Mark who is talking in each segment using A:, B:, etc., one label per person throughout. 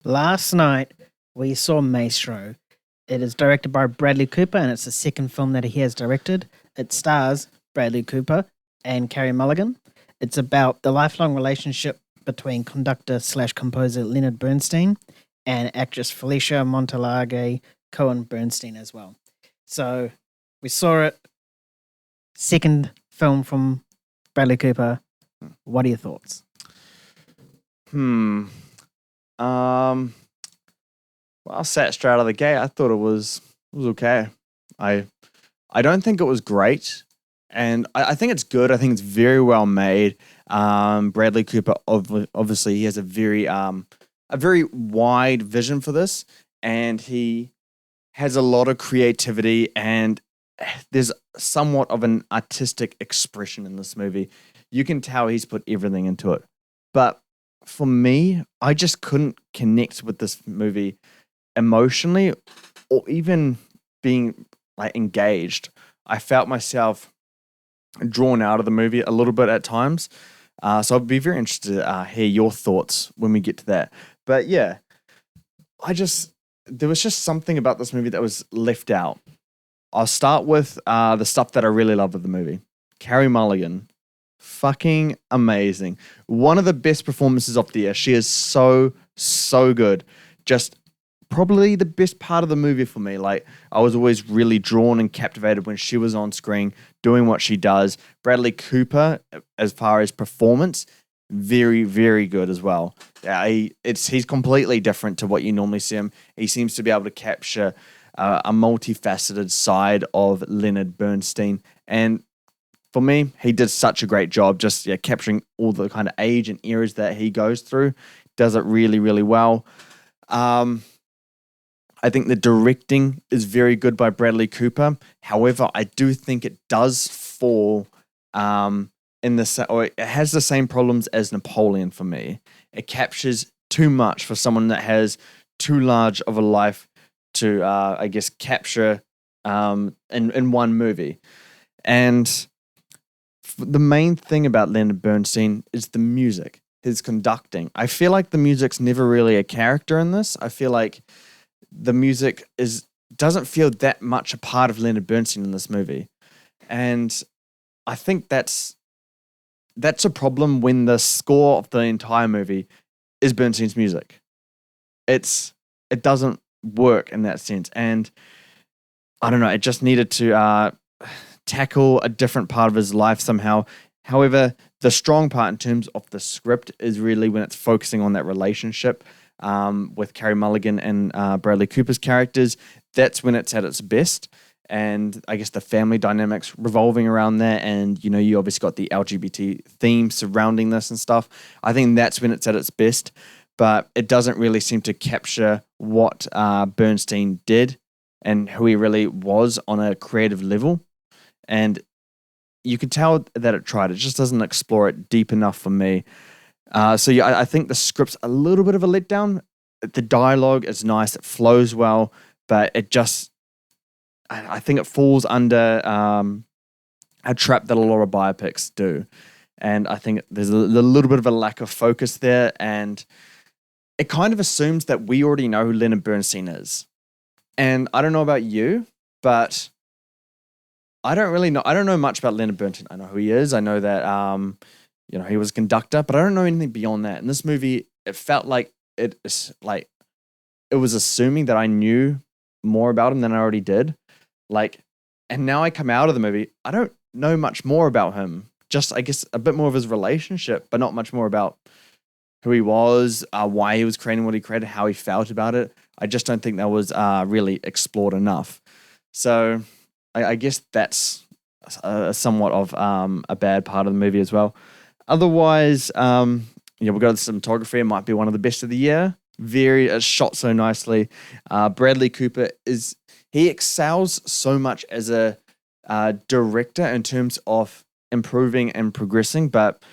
A: Last night we saw Maestro. It is directed by Bradley Cooper and it's the second film that he has directed. It stars Bradley Cooper and Carey Mulligan. It's about the lifelong relationship between conductor slash composer Leonard Bernstein and actress Felicia Montealegre Cohn Bernstein as well. So we saw it. Second film from Bradley Cooper. What are your thoughts?
B: Well, I sat straight out of the gate. I thought it was okay. I don't think it was great, and I think it's good. I think it's very well made. Bradley Cooper obviously he has a very wide vision for this, and he has a lot of creativity, and there's somewhat of an artistic expression in this movie. You can tell he's put everything into it, but for me, I just couldn't connect with this movie emotionally or even being like engaged. I felt myself drawn out of the movie a little bit at times. So I'd be very interested to hear your thoughts when we get to that. But yeah, there was just something about this movie that was left out. I'll start with the stuff that I really love of the movie. Carey Mulligan. Fucking amazing. One of the best performances of the year. She is so good. Just probably the best part of the movie for me. Like, I was always really drawn and captivated when she was on screen doing what she does. Bradley Cooper, as far as performance, very, very good as well. He's completely different to what you normally see him. He seems to be able to capture a multifaceted side of Leonard Bernstein. And for me, he did such a great job just capturing all the kind of age and eras that he goes through. Does it really, really well. I think the directing is very good by Bradley Cooper. However, I do think it does fall it has the same problems as Napoleon for me. It captures too much for someone that has too large of a life to, capture in one movie. And the main thing about Leonard Bernstein is the music, his conducting. I feel like the music's never really a character in this. I feel like the music doesn't feel that much a part of Leonard Bernstein in this movie. And I think that's a problem when the score of the entire movie is Bernstein's music. It doesn't work in that sense. And I don't know, it just needed to tackle a different part of his life somehow. However, the strong part in terms of the script is really when it's focusing on that relationship with Carey Mulligan and Bradley Cooper's characters. That's when it's at its best. And I guess the family dynamics revolving around that, and you obviously got the LGBT theme surrounding this and stuff. I think that's when it's at its best, but it doesn't really seem to capture what Bernstein did and who he really was on a creative level. And you can tell that it tried. It just doesn't explore it deep enough for me. I think the script's a little bit of a letdown. The dialogue is nice. It flows well, but I think it falls under a trap that a lot of biopics do. And I think there's a little bit of a lack of focus there. And it kind of assumes that we already know who Leonard Bernstein is. And I don't know about you, but I don't really know. I don't know much about Leonard Bernstein. I know who he is. I know that he was a conductor, but I don't know anything beyond that. In this movie, it felt like it was assuming that I knew more about him than I already did. And now I come out of the movie, I don't know much more about him. Just, I guess, a bit more of his relationship, but not much more about who he was, why he was creating what he created, how he felt about it. I just don't think that was really explored enough. So I guess that's somewhat of a bad part of the movie as well. Otherwise, we've got the cinematography. It might be one of the best of the year. Very shot so nicely. Bradley Cooper he excels so much as a director in terms of improving and progressing, but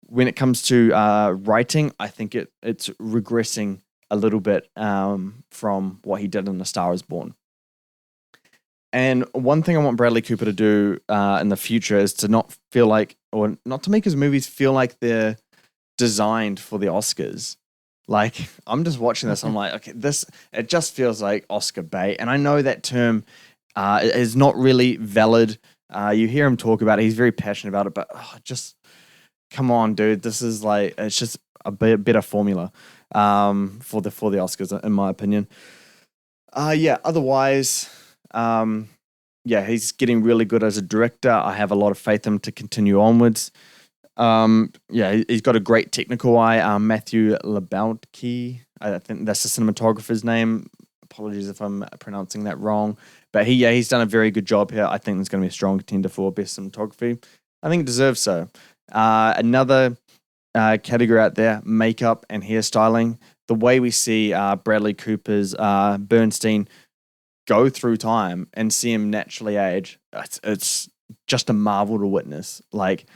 B: when it comes to writing, I think it's regressing a little bit from what he did in A Star Is Born. And one thing I want Bradley Cooper to do in the future is to not feel like, or not to make his movies feel like they're designed for the Oscars. Like, I'm just watching this. I'm like, okay, it just feels like Oscar bait. And I know that term is not really valid. You hear him talk about it. He's very passionate about it, but just come on, dude. This is like, it's just a better formula for the Oscars, in my opinion. Otherwise, he's getting really good as a director. I have a lot of faith in him to continue onwards. He's got a great technical eye. Matthew Lebowski, I think that's the cinematographer's name. Apologies if I'm pronouncing that wrong. But he's done a very good job here. I think there's going to be a strong contender for best cinematography. I think it deserves so. Another category out there, makeup and hairstyling. The way we see Bradley Cooper's Bernstein go through time and see him naturally age, it's just a marvel to witness. Like,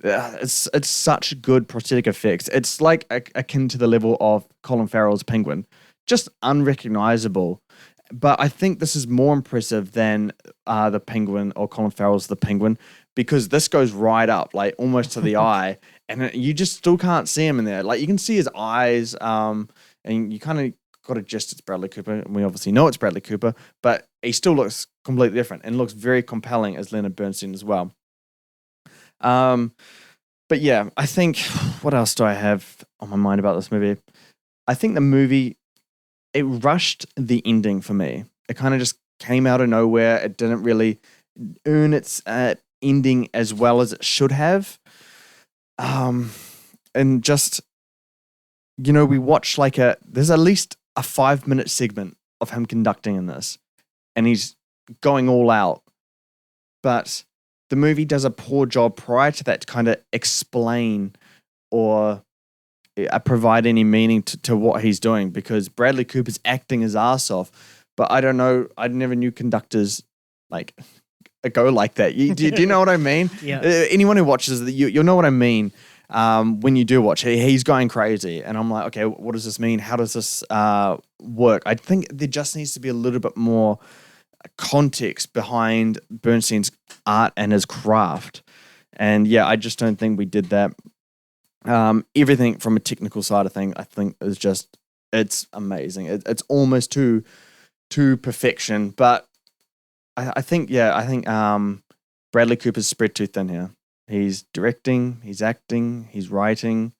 B: it's such good prosthetic effects. It's like akin to the level of Colin Farrell's Penguin, just unrecognizable. But I think this is more impressive than the Penguin or Colin Farrell's The Penguin, because this goes right up, like almost to the eye, and you just still can't see him in there. Like, you can see his eyes, and you kind of got a gist it's Bradley Cooper, and we obviously know it's Bradley Cooper, but he still looks completely different and looks very compelling as Leonard Bernstein as well. But yeah, I think, what else do I have on my mind about this movie? I think the movie, it rushed the ending for me. It kind of just came out of nowhere. It didn't really earn its ending as well as it should have. And just, we watched there's at least a 5-minute segment of him conducting in this, and he's going all out. But the movie does a poor job prior to that to kind of explain or provide any meaning to what he's doing, because Bradley Cooper's acting his ass off. But I don't know, I never knew conductors go like that. Do you know what I mean?
A: Yeah.
B: Anyone who watches it, you'll know what I mean. When you do watch, he's going crazy, and I'm like, okay, what does this mean? How does this work? I think there just needs to be a little bit more context behind Bernstein's art and his craft. And I just don't think we did that. Everything from a technical side of thing, I think, is just, it's amazing. It's almost to perfection. But I think Bradley Cooper's spread too thin here. He's directing, he's acting, he's writing.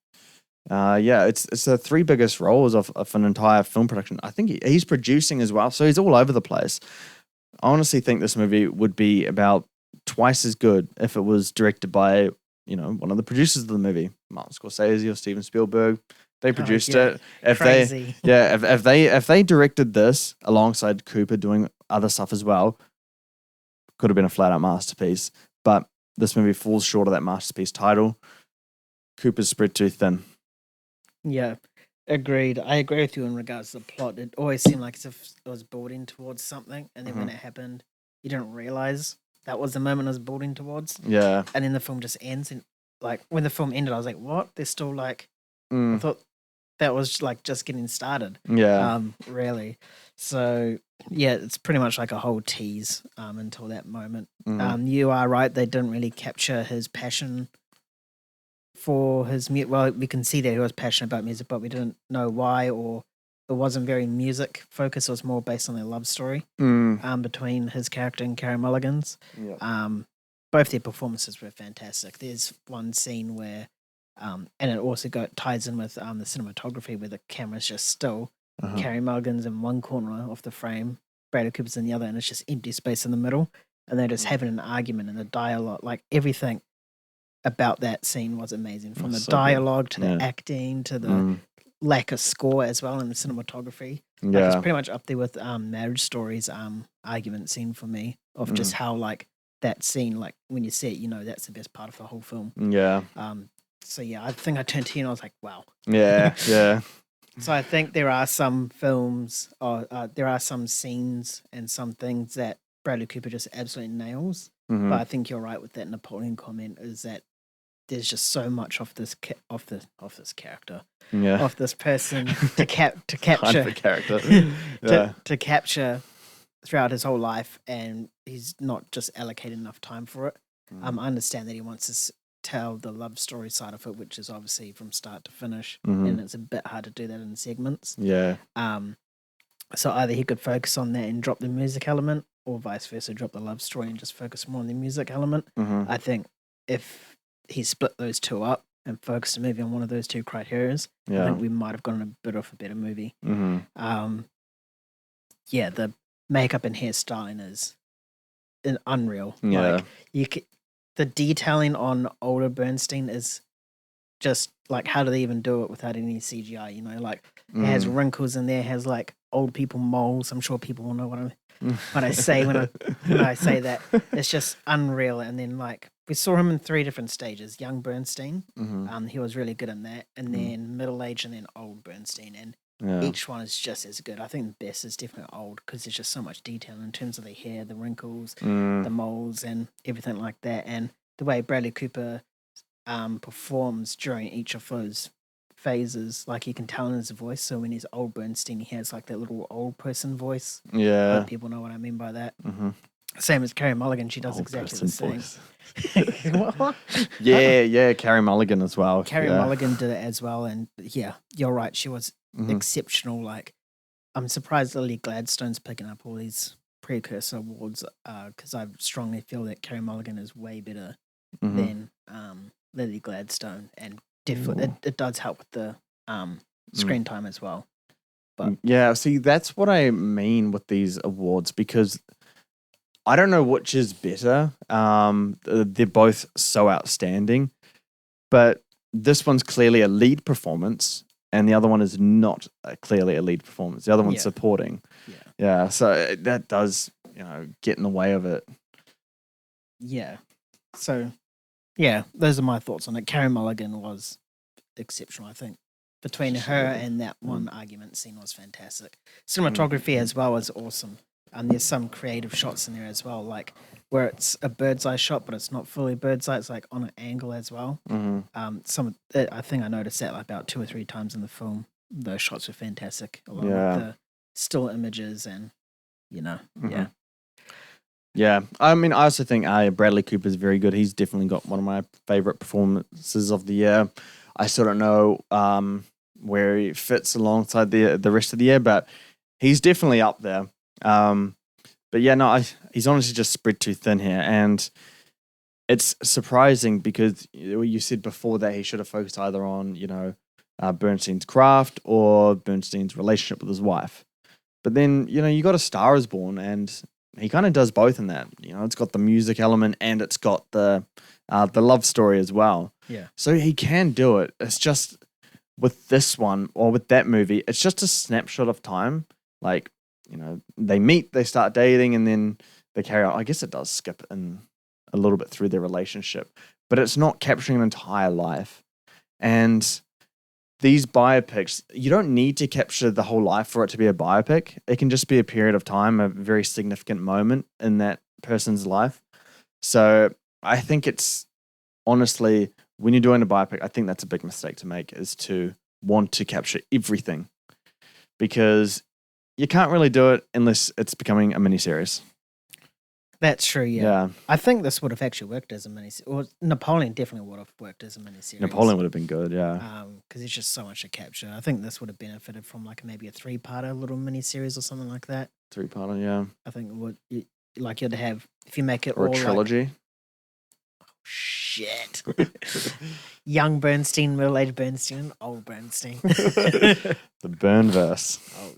B: It's the 3 biggest roles of an entire film production. I think he's producing as well, so he's all over the place. I honestly think this movie would be about twice as good if it was directed by, one of the producers of the movie, Martin Scorsese or Steven Spielberg. They produced it.
A: Crazy.
B: If they directed this alongside Cooper doing other stuff as well, could have been a flat out masterpiece. But this movie falls short of that masterpiece title. Cooper's spread too thin.
A: Yeah, agreed. I agree with you in regards to the plot. It always seemed like as if it was building towards something, and then when it happened, you didn't realize that was the moment it was building towards.
B: Yeah.
A: And then the film just ends, and when the film ended, I was like, what? They're still I thought that was just getting started.
B: Yeah.
A: Really. So it's pretty much like a whole tease until that moment. You are right, they didn't really capture his passion for his music. Well, we can see that he was passionate about music, but we didn't know why, or it wasn't very music focused. It was more based on their love story between his character and Carey Mulligan's.
B: Yeah.
A: Both their performances were fantastic. There's one scene where, and it also ties in with the cinematography, where the camera's just still. Carey Mulligan's in one corner of the frame, Bradley Cooper's in the other, and it's just empty space in the middle, and they're just having an argument, and the dialogue, everything about that scene was amazing, from the dialogue to the acting to the lack of score as well, and the cinematography. It's pretty much up there with Marriage Story's argument scene for me, of just how that scene, when you see it, that's the best part of the whole film.
B: Yeah.
A: I think I turned to you and I was like, wow.
B: Yeah. Yeah.
A: So I think there are some films, or there are some scenes and some things that Bradley Cooper just absolutely nails. But I think you're right with that Napoleon comment, is that there's just so much of this this character, of this person to capture
B: kind of a character,
A: to capture throughout his whole life, and he's not just allocated enough time for it. I understand that he wants tell the love story side of it, which is obviously from start to finish,
B: Mhm.
A: and it's a bit hard to do that in segments.
B: Yeah.
A: So either he could focus on that and drop the music element, or vice versa, drop the love story and just focus more on the music element.
B: Mhm.
A: I think if he split those two up and focused the movie on one of those two criterias, I
B: Yeah.
A: think we might have gotten a bit of a better movie.
B: Mhm.
A: Yeah, the makeup and hairstyling is unreal.
B: Yeah.
A: Like the detailing on older Bernstein is just like, how do they even do it without any CGI? You know, like it has wrinkles in there, has like old people moles. I'm sure people will know what I say when I say that. It's just unreal. And then like we saw him in 3 different stages. Young Bernstein, he was really good in that, and then middle age, and then old Bernstein, and each one is just as good. I think the best is definitely old because there's just so much detail in terms of the hair, the wrinkles, the moles, and everything like that, and the way Bradley Cooper performs during each of those phases. Like you can tell in his voice. So when he's old Bernstein, he has like that little old person voice. I
B: Yeah.
A: hope people know what I mean by that. Same as Carey Mulligan, she does
B: Old
A: exactly
B: person
A: the same.
B: voice.
A: What?
B: Yeah, Carey Mulligan as well.
A: Carey
B: yeah.
A: Mulligan did it as well, and yeah, you're right. She was exceptional. Like, I'm surprised Lily Gladstone's picking up all these precursor awards because I strongly feel that Carey Mulligan is way better than Lily Gladstone, and definitely it does help with the screen time as well. But
B: Yeah, see, that's what I mean with these awards, because I don't know which is better. They're both so outstanding, but this one's clearly a lead performance, and the other one is not clearly a lead performance. The other one's supporting. Yeah. So that does, get in the way of it.
A: Yeah. So, yeah, those are my thoughts on it. Carey Mulligan was exceptional, I think. Between her and that one argument scene was fantastic. Cinematography as well is awesome. And there's some creative shots in there as well, like where it's a bird's eye shot, but it's not fully bird's eye. It's like on an angle as well. I think I noticed that like about 2 or 3 times in the film. Those shots were fantastic, along with the still images and, yeah.
B: Yeah, I mean, I also think Bradley Cooper is very good. He's definitely got one of my favorite performances of the year. I still don't know where he fits alongside the rest of the year, but he's definitely up there. But yeah, no, he's honestly just spread too thin here, and it's surprising because you said before that he should have focused either on Bernstein's craft or Bernstein's relationship with his wife. But then you got A Star Is Born, and he kind of does both in that. It's got the music element and it's got the love story as well.
A: Yeah.
B: So he can do it. It's just with this one or with that movie, it's just a snapshot of time. Like, they meet, they start dating, and then they carry on. I guess it does skip in a little bit through their relationship, but it's not capturing an entire life. And these biopics, you don't need to capture the whole life for it to be a biopic. It can just be a period of time, a very significant moment in that person's life. So I think it's honestly, when you're doing a biopic, I think that's a big mistake to make, is to want to capture everything, because you can't really do it unless it's becoming a miniseries.
A: That's true, yeah. I think this would have actually worked as a miniseries. Or Napoleon definitely would have worked as a miniseries.
B: Napoleon would have been good, yeah.
A: Because there's just so much to capture. I think this would have benefited from like maybe a 3-parter little miniseries or something like that.
B: 3-parter, yeah.
A: I think you'd have, if you make it
B: or
A: all
B: a trilogy.
A: Like, shit. Young Bernstein, middle-aged Bernstein, old Bernstein.
B: The Bernverse.
A: Oh,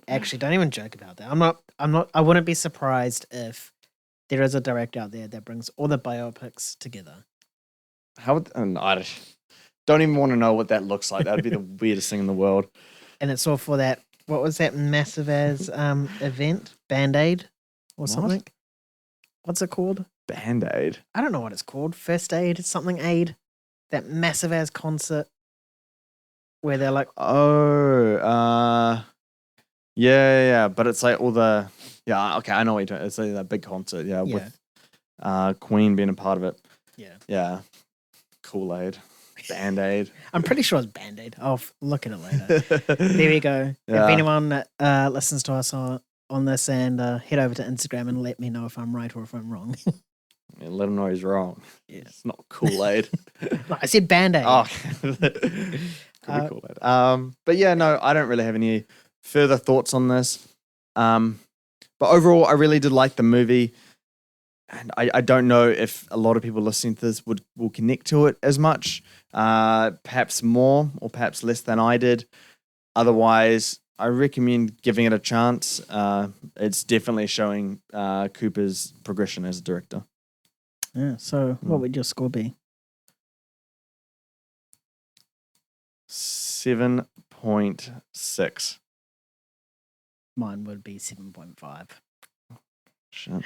A: actually, don't even joke about that. I wouldn't be surprised if there is a director out there that brings all the biopics together.
B: I don't even want to know what that looks like. That'd be the weirdest thing in the world.
A: And it's all for that, what was that massive as event? Band-Aid or something? What's it called?
B: Band-Aid?
A: I don't know what it's called. First Aid, something Aid. That massive as concert where they're like...
B: Yeah. But it's like all the... Yeah, okay, I know what you're doing. It's like that big concert, with Queen being a part of it.
A: Yeah.
B: Yeah. Kool-Aid. Band-Aid.
A: I'm pretty sure it's Band-Aid. I'll look at it later. There we go.
B: Yeah.
A: If anyone listens to us on this, and head over to Instagram and let me know if I'm right or if I'm wrong.
B: Yeah, let him know he's wrong.
A: Yeah.
B: It's not Kool-Aid.
A: I said Band-Aid.
B: Oh, could be Kool-Aid. But yeah, no, I don't really have any further thoughts on this. But overall, I really did like the movie. And I don't know if a lot of people listening to this will connect to it as much, perhaps more or perhaps less than I did. Otherwise, I recommend giving it a chance. It's definitely showing Cooper's progression as a director.
A: Yeah. So, what would your score be?
B: 7.6.
A: Mine would be 7.5.
B: Shit.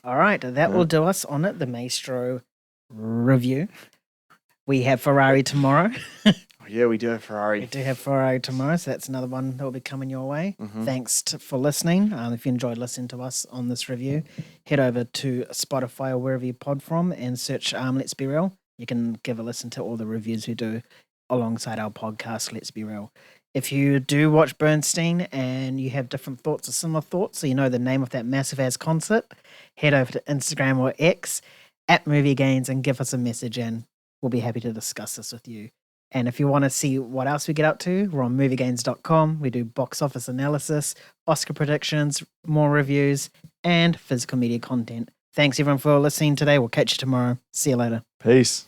A: All right, that will do us on it. The Maestro review. We have Ferrari tomorrow.
B: Yeah, we do have Ferrari.
A: We do have Ferrari tomorrow, so that's another one that will be coming your way. Thanks for listening. If you enjoyed listening to us on this review, head over to Spotify or wherever you pod from and search Let's Be Real. You can give a listen to all the reviews we do alongside our podcast, Let's Be Real. If you do watch Bernstein and you have different thoughts or similar thoughts, so you know the name of that massive ass concert, head over to Instagram or X @MovieGains and give us a message and we'll be happy to discuss this with you. And if you want to see what else we get up to, we're on moviegains.com. We do box office analysis, Oscar predictions, more reviews, and physical media content. Thanks everyone for listening today. We'll catch you tomorrow. See you later.
B: Peace.